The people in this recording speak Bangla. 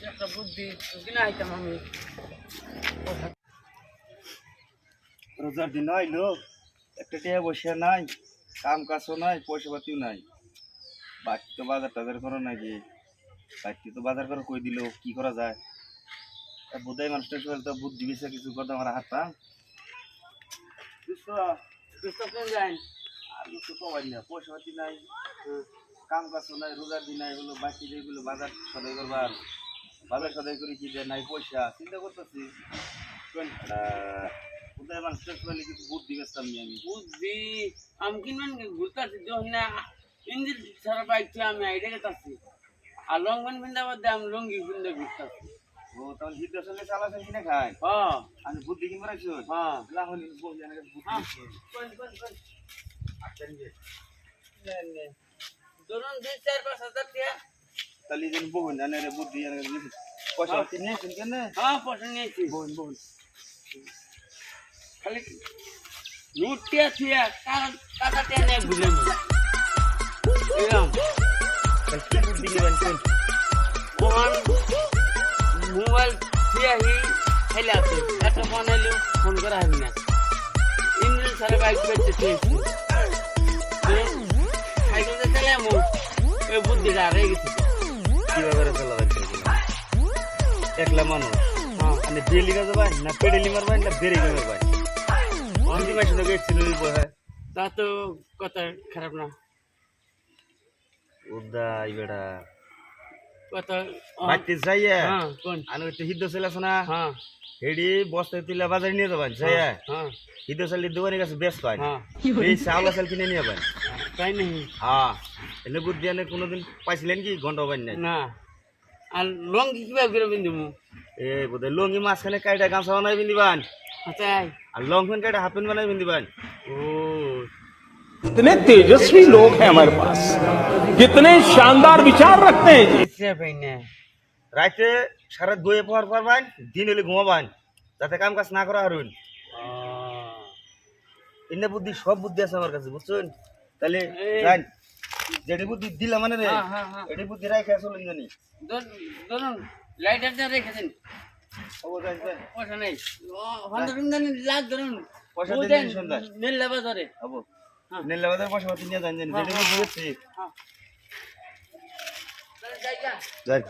একটা বুদ্ধি কিনা আইতাম আমি রোজার দিন আইলো একটা টিয়া বসে নাই, কাম কাজও নাই, পয়সা পাতিও নাই। বাকি তো বাজার টাজার করো নাকি, বাকি তো বাজার করে কই দিল কি করা যায়। বোধহয় মানুষটা তো বুদ্ধি বেশি কিছু কথা আমার হাতটা কোন যাই আর কিছু পাওয়াই না, পয়সা পাতি নাই, কাম কাজও নাই, রোজার দিন নাই, বলো বাকি যেগুলো বাজার সদাই করবার, বাজার সদাই করে কি নাই পয়সা, চিন্তা করতেছি বোধহয় মানুষটা কিছু বুদ্ধি বেচতাম আমি। বুদ্ধি আমি কিনবেন ঘুরতেছি যখন না ইঞ্জিন ছাড়া বাইক আমি আইডে গেছি আর লঙ্ঘন ফিন্দা বাদে আমি লঙ্গি ফিন্দা ঘুরতেছি। ও তাহলে হিটের সঙ্গে চালাচ্ছেন কিনে খায়। হ্যাঁ আমি বুদ্ধি কিনবো রাখছি। হ্যাঁ লাহলি বুদ্ধি ধরুন 2-4-5 হাজার টাকা তাহলে যেন বহুন জানে রে বুদ্ধি পয়সা পাতি নিয়েছেন কেন? হ্যাঁ পয়সা নিয়েছি বহুন বহুন খালি নোট টিয়া থিয়া টাকা টিয়া নিয়ে ঘুরে এরকম কি বুদ্ধি নেবেন কোন মোবাইল থিয়া হি খেলে আছে একটা ফোন এলেও ফোন করা হবি না ইঞ্জিন ছাড়া বাইক বেঁচে চেয়েছি সাইকেলটা চালে আমার ওই বুদ্ধিটা আর হয়ে গেছে কিভাবে চালাবেন একলা মানুষ মানে ডেলি কাজে ভাই না পেডেলি মারবেন না বেড়ে মারবেন অন্তি মাসে তো গেছিল বহে তা তো কথা খারাপ না উদাই বেড়া কথা বাইতে যাইয়া হ্যাঁ কোন আর ওই তো হিদ্দ ছেলে আছে না হ্যাঁ হেডি বস্তায় তুলে বাজারে নিয়ে যাবেন যাইয়া হ্যাঁ হিদ্দ ছেলে দোকানের কাছে ব্যস্ত হয় হ্যাঁ এই চাউল চাল কিনে নিয়ে যাবেন। তাই নাকি হ্যাঁ এনে বুদ্ধি আনে কোনোদিন পাইছিলেন কি ঘন্টা পাই নাই না আর লঙ্গি কিভাবে করে বিন্দু এ বোধ লুঙ্গি মাঝখানে কাইটা গামছা বানাই পিন্দিবান তাই আর লংখান কাইটা হাফ প্যান্ট বানাই পিন্দিবান। ও कितने तेजस्वी लोग हैं हमारे पास, कितने शानदार विचार रखते हैं जी। ইচ্ছে পাই না রাইতে সারা দইয়ে পর পারবান, দিন হলে ঘুমাবান, যাতে কাম কাজ না করা হারুন। এনে বুদ্ধি সব বুদ্ধি আছে আমার কাছে বুঝছেন। তাহলে যান যেটি বুদ্ধি দিলাম মানে রে এটি বুদ্ধি রাখে চলেন জানি ধরুন লাইটারটা রেখে দিন ও যান যান পয়সা নেই হন্ডা লাগ ধরুন পয়সা দিন সন্ধ্যা মেলা বাজারে হবো নেল্লা বাজার পয়সা পাতি নিয়ে যান জানি যেটি বুদ্ধি হচ্ছে হ্যাঁ জায়গা যান।